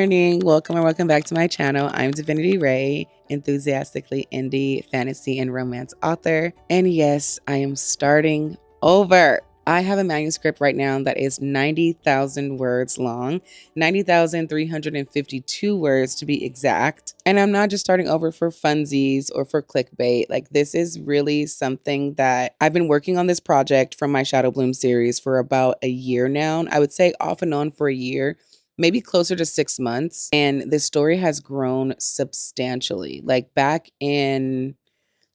morning. Welcome or welcome back to my channel. I'm Divinity Ray, enthusiastically indie fantasy and romance author. And yes, I am starting over. I have a manuscript right now that is 90,000 words long, 90,352 words to be exact. And I'm not just starting over for funsies or for clickbait. Like, this is really something that I've been working on this project from my Shadowbloom series for about a year now. I would say off and on for a year, maybe closer to 6 months. And this story has grown substantially. Like, back in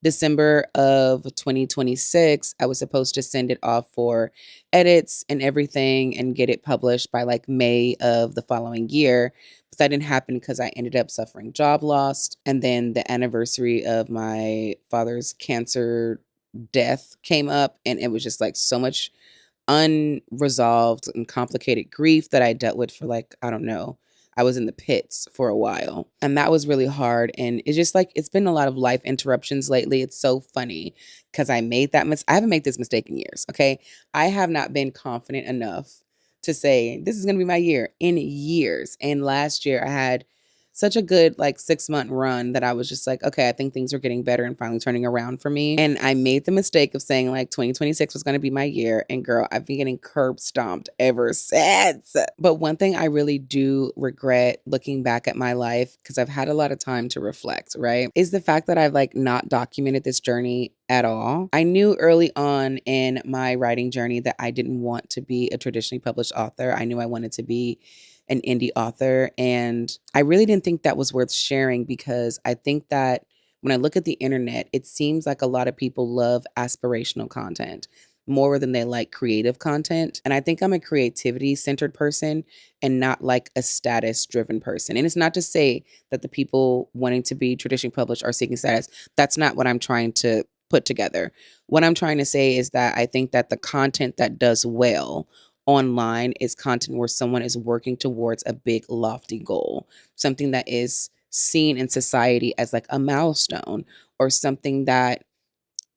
December of 2026, I was supposed to send it off for edits and everything and get it published by like May of the following year. But that didn't happen because I ended up suffering job loss. And then the anniversary of my father's cancer death came up, and it was just like so much unresolved and complicated grief that I dealt with for like, I don't know. I was in the pits for a while, and that was really hard. And it's just like, it's been a lot of life interruptions lately. It's so funny because I haven't made this mistake in years. Okay. I have not been confident enough to say this is going to be my year in years. And last year I had such a good like 6-month run that I was just like, okay, I think things are getting better and finally turning around for me. And I made the mistake of saying like 2026 was going to be my year. And girl, I've been getting curb stomped ever since. But one thing I really do regret looking back at my life, because I've had a lot of time to reflect, right, is the fact that I've like not documented this journey at all. I knew early on in my writing journey that I didn't want to be a traditionally published author. I knew I wanted to be an indie author. And I really didn't think that was worth sharing, because I think that when I look at the internet, it seems like a lot of people love aspirational content more than they like creative content. And I think I'm a creativity centered person and not like a status driven person. And it's not to say that the people wanting to be traditionally published are seeking status. That's not what I'm trying to put together. What I'm trying to say is that I think that the content that does well online is content where someone is working towards a big lofty goal, something that is seen in society as like a milestone, or something that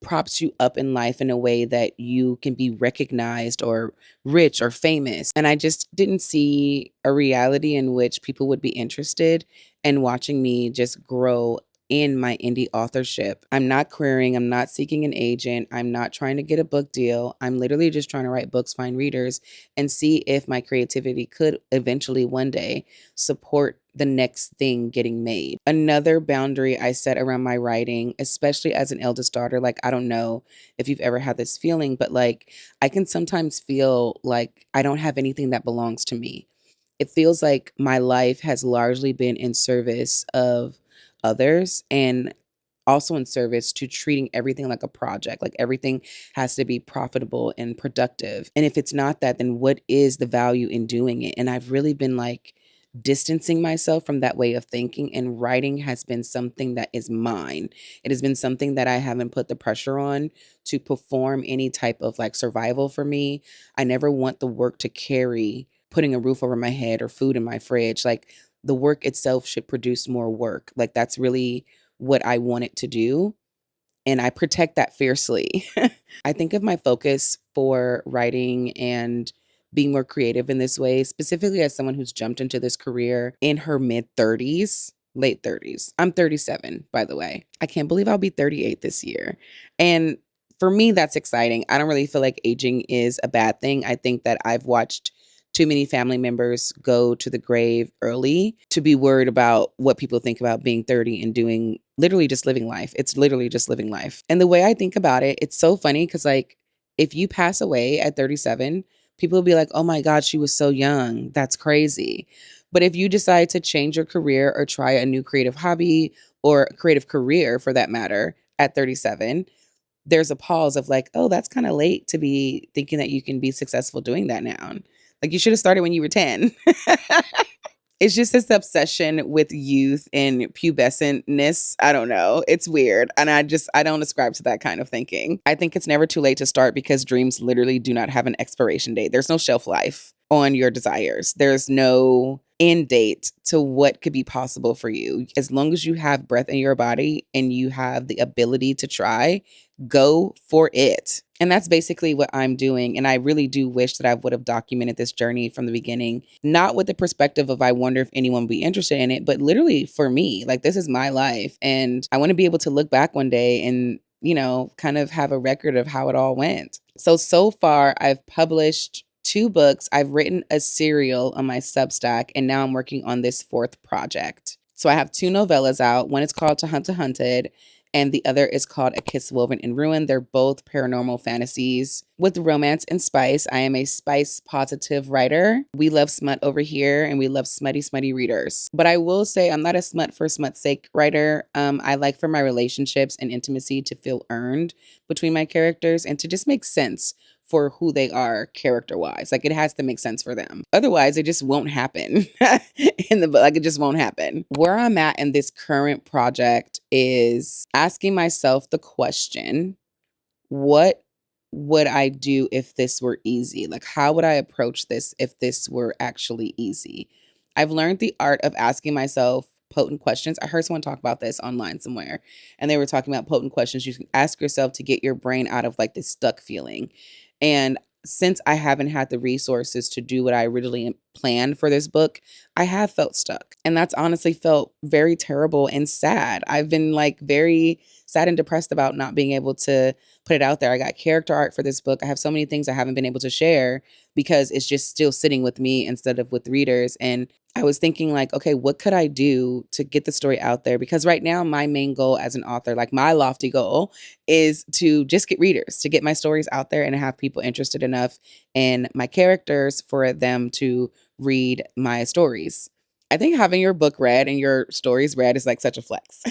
props you up in life in a way that you can be recognized or rich or famous. And I just didn't see a reality in which people would be interested in watching me just grow in my indie authorship. I'm not querying, I'm not seeking an agent, I'm not trying to get a book deal. I'm literally just trying to write books, find readers, and see if my creativity could eventually one day support the next thing getting made. Another boundary I set around my writing, especially as an eldest daughter, like, I don't know if you've ever had this feeling, but like, I can sometimes feel like I don't have anything that belongs to me. It feels like my life has largely been in service of others, and also in service to treating everything like a project. Like, everything has to be profitable and productive. And if it's not that, then what is the value in doing it? And I've really been like distancing myself from that way of thinking, and writing has been something that is mine. It has been something that I haven't put the pressure on to perform any type of like survival for me. I never want the work to carry putting a roof over my head or food in my fridge. Like, the work itself should produce more work. Like, that's really what I want it to do. And I protect that fiercely. I think of my focus for writing and being more creative in this way, specifically as someone who's jumped into this career in her mid 30s, late 30s. I'm 37, by the way. I can't believe I'll be 38 this year. And for me, that's exciting. I don't really feel like aging is a bad thing. I think that I've watched too many family members go to the grave early to be worried about what people think about being 30 and doing literally just living life. It's literally just living life. And the way I think about it, it's so funny because, like, if you pass away at 37, people will be like, oh my God, she was so young. That's crazy. But if you decide to change your career or try a new creative hobby or a creative career for that matter at 37, there's a pause of like, oh, that's kind of late to be thinking that you can be successful doing that now. Like, you should have started when you were 10. It's just this obsession with youth and pubescentness. I don't know. It's weird. And I don't ascribe to that kind of thinking. I think it's never too late to start, because dreams literally do not have an expiration date. There's no shelf life on your desires. There's no end date to what could be possible for you. As long as you have breath in your body and you have the ability to try, go for it. And that's basically what I'm doing. And I really do wish that I would have documented this journey from the beginning, not with the perspective of I wonder if anyone would be interested in it, but literally for me, like this is my life. And I want to be able to look back one day and, kind of have a record of how it all went. So far, I've published 2 books. I've written a serial on my Substack, and now I'm working on this 4th project. So I have 2 novellas out. One is called To Hunt a Hunted, and the other is called A Kiss Woven in Ruin. They're both paranormal fantasies with romance and spice. I am a spice positive writer. We love smut over here, and we love smutty readers. But I will say I'm not a smut for smut's sake writer. I like for my relationships and intimacy to feel earned between my characters and to just make sense for who they are character-wise. Like, it has to make sense for them. Otherwise, it just won't happen in the book. Like, it just won't happen. Where I'm at in this current project is asking myself the question, what would I do if this were easy? Like, how would I approach this if this were actually easy? I've learned the art of asking myself potent questions. I heard someone talk about this online somewhere, and they were talking about potent questions you can ask yourself to get your brain out of like this stuck feeling. And since I haven't had the resources to do what I originally planned for this book, I have felt stuck. And that's honestly felt very terrible and sad. I've been like very sad and depressed about not being able to put it out there. I got character art for this book. I have so many things I haven't been able to share because it's just still sitting with me instead of with readers. And I was thinking like, okay, what could I do to get the story out there? Because right now my main goal as an author, like my lofty goal, is to just get readers, to get my stories out there and have people interested enough in my characters for them to read my stories. I think having your book read and your stories read is like such a flex.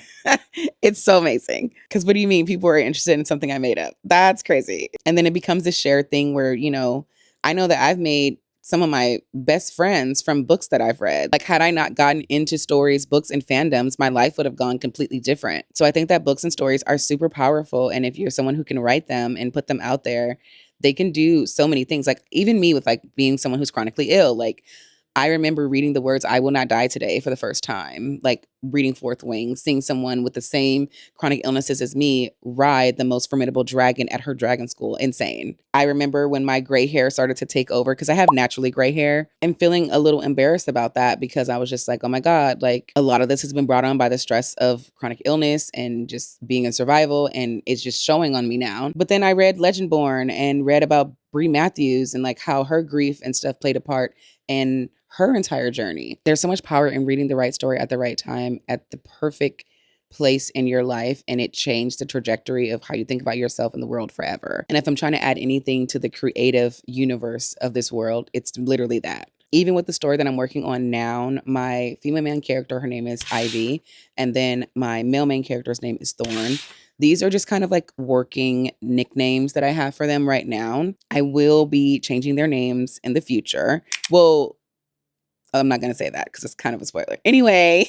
It's so amazing. Because what do you mean people are interested in something I made up? That's crazy. And then it becomes this shared thing where, I know that I've made some of my best friends from books that I've read. Like, had I not gotten into stories, books, and fandoms, my life would have gone completely different. So I think that books and stories are super powerful. And if you're someone who can write them and put them out there, they can do so many things. Like, even me with like being someone who's chronically ill, like I remember reading the words, "I will not die today" for the first time, like reading Fourth Wing, seeing someone with the same chronic illnesses as me ride the most formidable dragon at her dragon school. Insane. I remember when my gray hair started to take over, because I have naturally gray hair, and feeling a little embarrassed about that because I was just like, oh my God, like a lot of this has been brought on by the stress of chronic illness and just being in survival, and it's just showing on me now. But then I read Legendborn and read about Brie Matthews and like how her grief and stuff played a part in her entire journey. There's so much power in reading the right story at the right time, at the perfect place in your life, and it changed the trajectory of how you think about yourself in the world forever. And if I'm trying to add anything to the creative universe of this world, it's literally that. Even with the story that I'm working on now, my female main character, her name is Ivy, and then my male main character's name is Thorn. These are just kind of like working nicknames that I have for them right now. I will be changing their names in the future. Well, I'm not going to say that because it's kind of a spoiler. Anyway,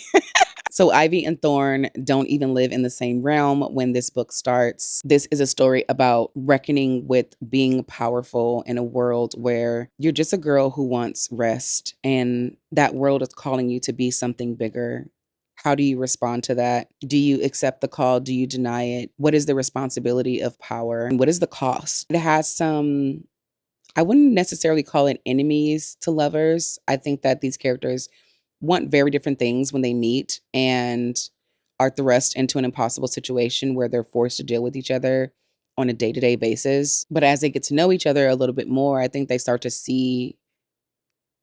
so Ivy and Thorn don't even live in the same realm when this book starts. This is a story about reckoning with being powerful in a world where you're just a girl who wants rest, and that world is calling you to be something bigger. How do you respond to that? Do you accept the call? Do you deny it? What is the responsibility of power? And what is the cost? It has some, I wouldn't necessarily call it enemies to lovers. I think that these characters want very different things when they meet and are thrust into an impossible situation where they're forced to deal with each other on a day-to-day basis. But as they get to know each other a little bit more, I think they start to see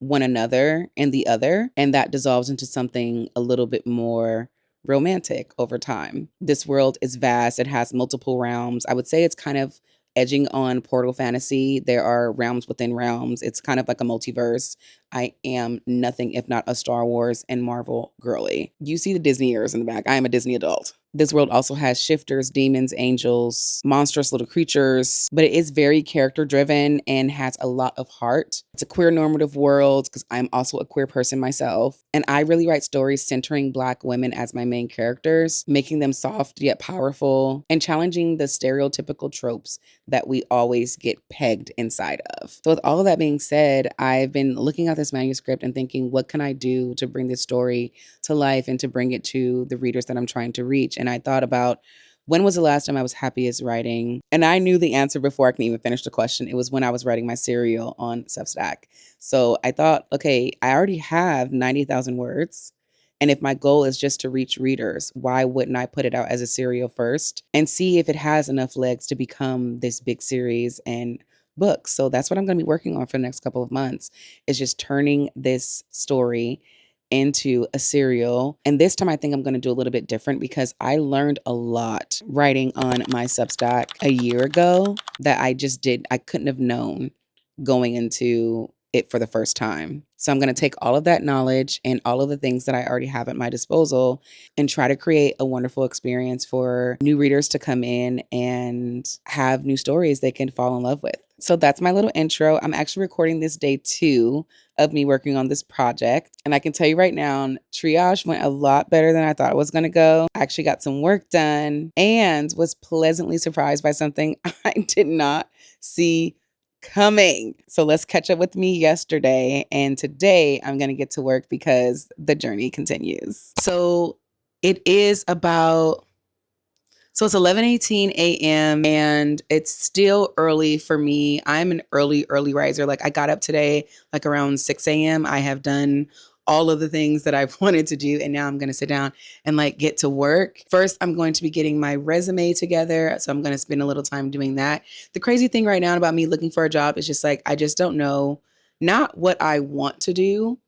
one another and the other, and that dissolves into something a little bit more romantic over time. This world is vast. It has multiple realms. I would say it's kind of edging on portal fantasy. There are realms within realms. It's kind of like a multiverse. I am nothing if not a Star Wars and Marvel girly. You see the Disney ears in the back. I am a Disney adult. This world also has shifters, demons, angels, monstrous little creatures, but it is very character driven and has a lot of heart. It's a queer normative world because I'm also a queer person myself. And I really write stories centering Black women as my main characters, making them soft yet powerful, and challenging the stereotypical tropes that we always get pegged inside of. So with all of that being said, I've been looking at this manuscript and thinking, what can I do to bring this story to life and to bring it to the readers that I'm trying to reach? And I thought about, when was the last time I was happiest writing? And I knew the answer before I can even finish the question. It was when I was writing my serial on Substack. So I thought, okay, I already have 90,000 words. And if my goal is just to reach readers, why wouldn't I put it out as a serial first and see if it has enough legs to become this big series and book? So that's what I'm going to be working on for the next couple of months, is just turning this story into a serial. And this time I think I'm going to do a little bit different because I learned a lot writing on my Substack a year ago that I couldn't have known going into it for the first time. So I'm going to take all of that knowledge and all of the things that I already have at my disposal and try to create a wonderful experience for new readers to come in and have new stories they can fall in love with. So that's my little intro. I'm actually recording this day 2 of me working on this project. And I can tell you right now, triage went a lot better than I thought it was going to go. I actually got some work done and was pleasantly surprised by something I did not see coming. So let's catch up with me yesterday. And today I'm going to get to work because the journey continues. So it's 11:18 a.m. and it's still early for me. I'm an early riser. Like I got up today like around 6 a.m. I have done all of the things that I've wanted to do. And now I'm going to sit down and like get to work. First, I'm going to be getting my resume together. So I'm going to spend a little time doing that. The crazy thing right now about me looking for a job is just like, I just don't know, not what I want to do.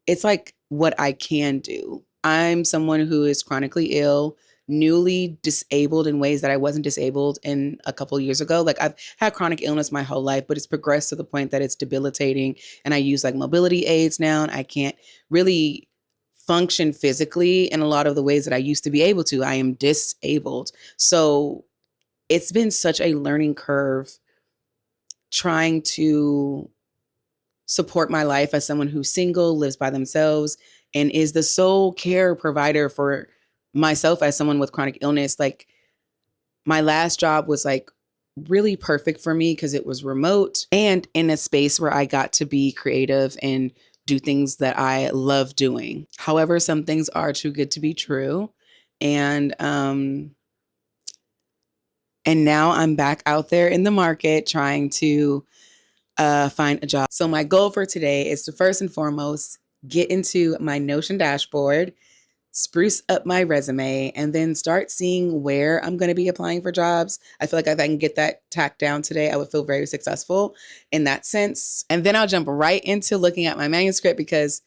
It's like what I can do. I'm someone who is chronically ill, newly disabled in ways that I wasn't disabled in a couple years ago. Like I've had chronic illness my whole life, but it's progressed to the point that it's debilitating. And I use like mobility aids now, and I can't really function physically in a lot of the ways that I used to be able to. I am disabled. So it's been such a learning curve trying to support my life as someone who's single, lives by themselves, and is the sole care provider for myself as someone with chronic illness. Like my last job was like really perfect for me because it was remote and in a space where I got to be creative and do things that I love doing. However, some things are too good to be true. And now I'm back out there in the market trying to find a job. So my goal for today is to first and foremost get into my Notion dashboard, spruce up my resume, and then start seeing where I'm going to be applying for jobs. I feel like if I can get that tacked down today, I would feel very successful in that sense. And then I'll jump right into looking at my manuscript because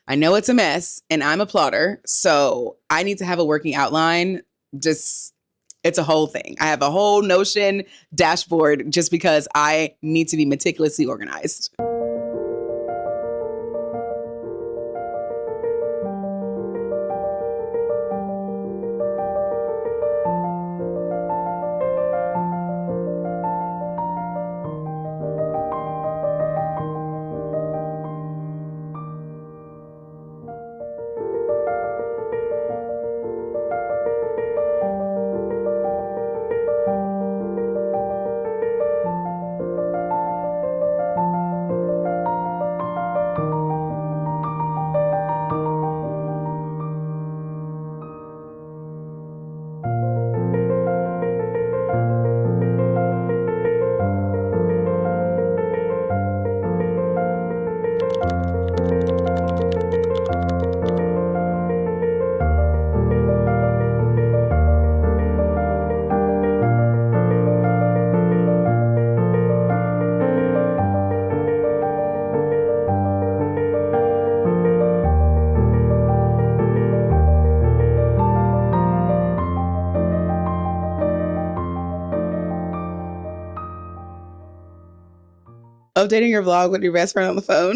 I know it's a mess and I'm a plotter. So I need to have a working outline. It's a whole thing. I have a whole Notion dashboard just because I need to be meticulously organized. Updating your vlog with your best friend on the phone.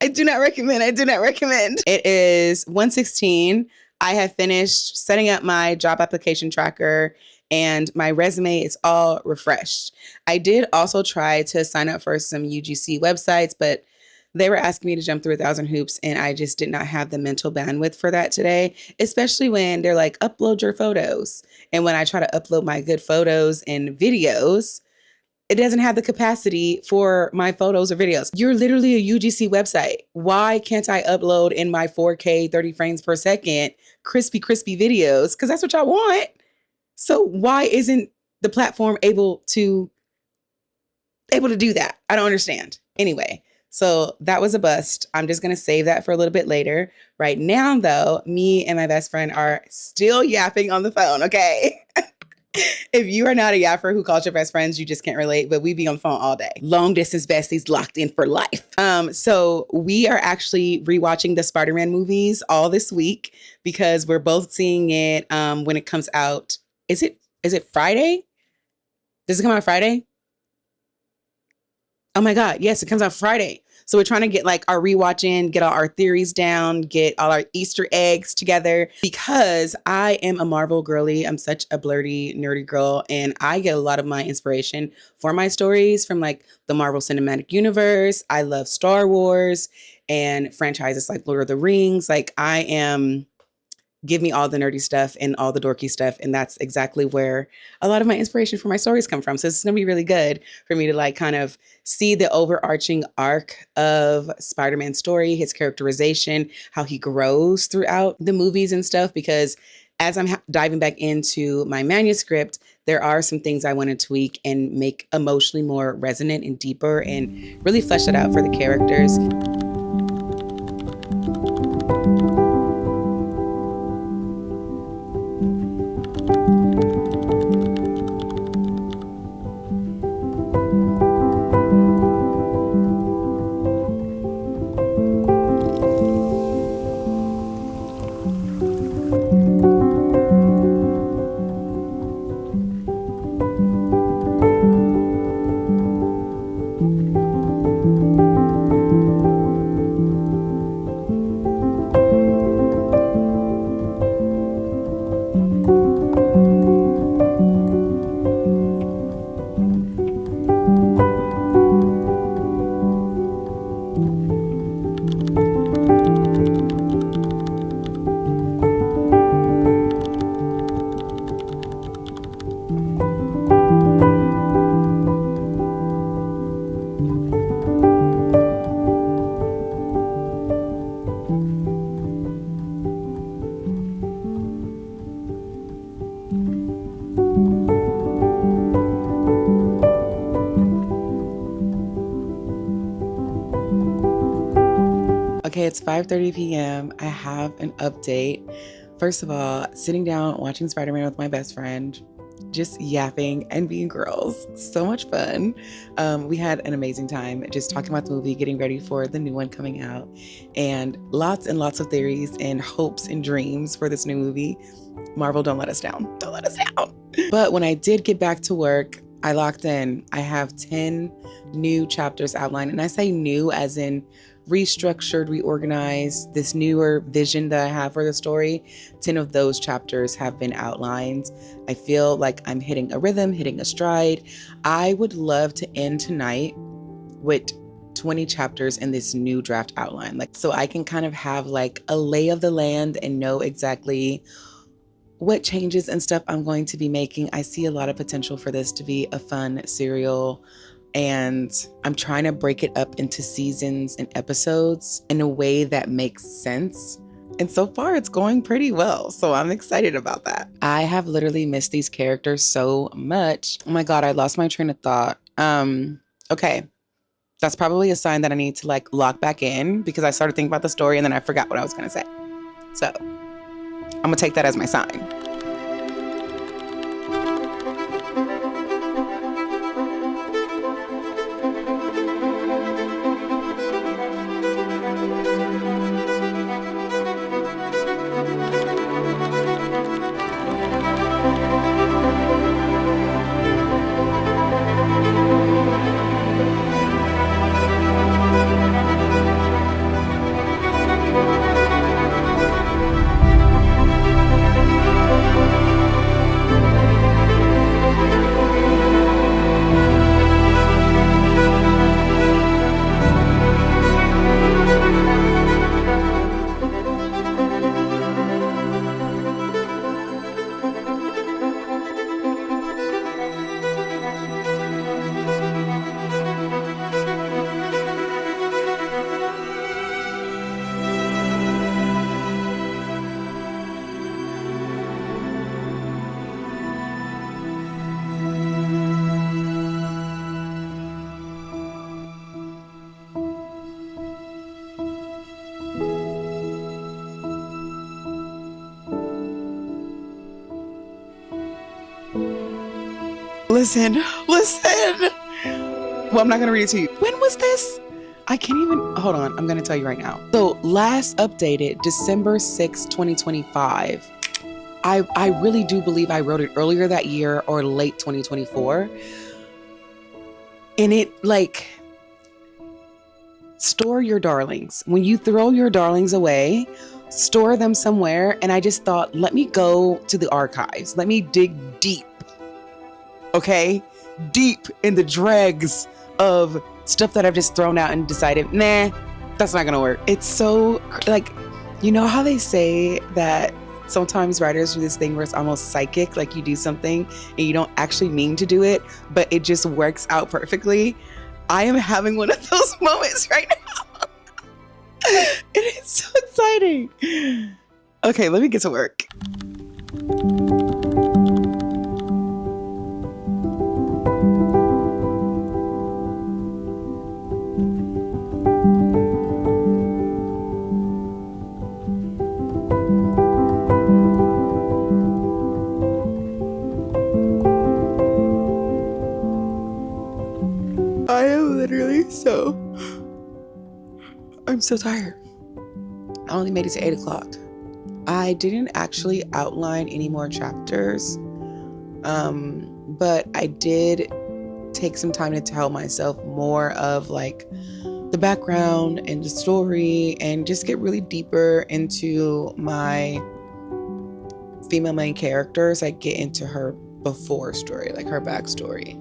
I do not recommend. It is 1:16. I have finished setting up my job application tracker and my resume is all refreshed. I did also try to sign up for some UGC websites, but they were asking me to jump through 1,000 hoops, and I just did not have the mental bandwidth for that today, especially when they're like, upload your photos. And when I try to upload my good photos and videos, it doesn't have the capacity for my photos or videos. You're literally a UGC website. Why can't I upload in my 4K 30 frames per second crispy videos? Because that's what y'all want. So why isn't the platform able to do that? I don't understand. Anyway, so that was a bust. I'm just going to save that for a little bit later. Right now, though, me and my best friend are still yapping on the phone, okay? If you are not a yapper who calls your best friends, you just can't relate, but we be on the phone all day. Long distance besties locked in for life. So we are actually rewatching the Spider-Man movies all this week because we're both seeing it when it comes out. Is it Friday? Does it come out Friday? Oh my God. Yes, it comes out Friday. So we're trying to get like our rewatch in, get all our theories down, get all our Easter eggs together because I am a Marvel girly. I'm such a blurty, nerdy girl. And I get a lot of my inspiration for my stories from like the Marvel Cinematic Universe. I love Star Wars and franchises like Lord of the Rings. Like I am... give me all the nerdy stuff and all the dorky stuff. And that's exactly where a lot of my inspiration for my stories come from. So it's going to be really good for me to like kind of see the overarching arc of Spider-Man's story, his characterization, how he grows throughout the movies and stuff. Because as I'm diving back into my manuscript, there are some things I want to tweak and make emotionally more resonant and deeper and really flesh it out for the characters. Okay, it's 5:30 p.m. I have an update. First of all, sitting down, watching Spider-Man with my best friend, just yapping and being girls. So much fun. We had an amazing time just talking about the movie, getting ready for the new one coming out, and lots of theories and hopes and dreams for this new movie. Marvel, don't let us down. Don't let us down. But when I did get back to work, I locked in. I have 10 new chapters outlined. And I say new as in restructured, reorganized, this newer vision that I have for the story. 10 of those chapters have been outlined. I feel like I'm hitting a rhythm, hitting a stride. I would love to end tonight with 20 chapters in this new draft outline. Like, so I can kind of have like a lay of the land and know exactly what changes and stuff I'm going to be making. I see a lot of potential for this to be a fun serial, and I'm trying to break it up into seasons and episodes in a way that makes sense. And so far it's going pretty well. So I'm excited about that. I have literally missed these characters so much. Oh my God, I lost my train of thought. Okay. That's probably a sign that I need to like lock back in because I started thinking about the story and then I forgot what I was going to say. So I'm going to take that as my sign. Listen. Well, I'm not gonna read it to you. When was this? I can't even, hold on, I'm gonna tell you right now. So last updated December 6th, 2025. I really do believe I wrote it earlier that year or late 2024. And it, like, store your darlings. When you throw your darlings away, store them somewhere. And I just thought, let me go to the archives. Let me dig deep. Okay? Deep in the dregs of stuff that I've just thrown out and decided, nah, that's not gonna work. It's so, like, you know how they say that sometimes writers do this thing where it's almost psychic, like you do something and you don't actually mean to do it, but it just works out perfectly. I am having one of those moments right now. And it's so exciting. Okay, let me get to work. I am literally I'm so tired. I only made it to 8 o'clock. I didn't actually outline any more chapters, but I did take some time to tell myself more of like the background and the story and just get really deeper into my female main characters. I get into her before story, like her backstory,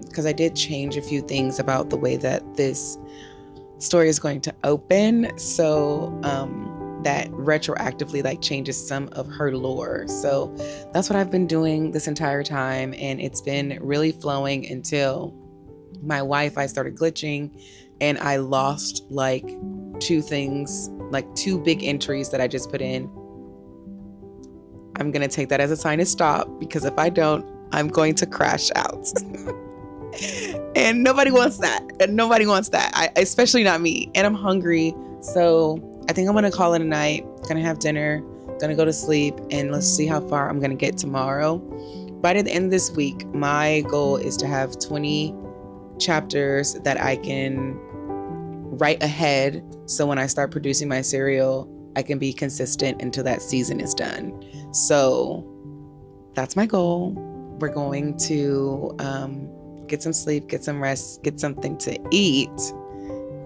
because I did change a few things about the way that this story is going to open, so that retroactively like changes some of her lore. So that's what I've been doing this entire time, and it's been really flowing until my Wi-Fi started glitching and I lost like two things, like two big entries that I just put in. I'm gonna take that as a sign to stop, because if I don't, I'm going to crash out. And nobody wants that. Especially not me. And I'm hungry. So I think I'm going to call it a night. Gonna have dinner. Gonna go to sleep. And let's see how far I'm going to get tomorrow. By the end of this week, my goal is to have 20 chapters that I can write ahead. So when I start producing my serial, I can be consistent until that season is done. So that's my goal. We're going to get some sleep, get some rest, get something to eat.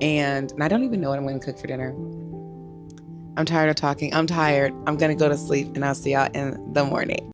And I don't even know what I'm going to cook for dinner. I'm tired of talking. I'm tired. I'm going to go to sleep, and I'll see y'all in the morning.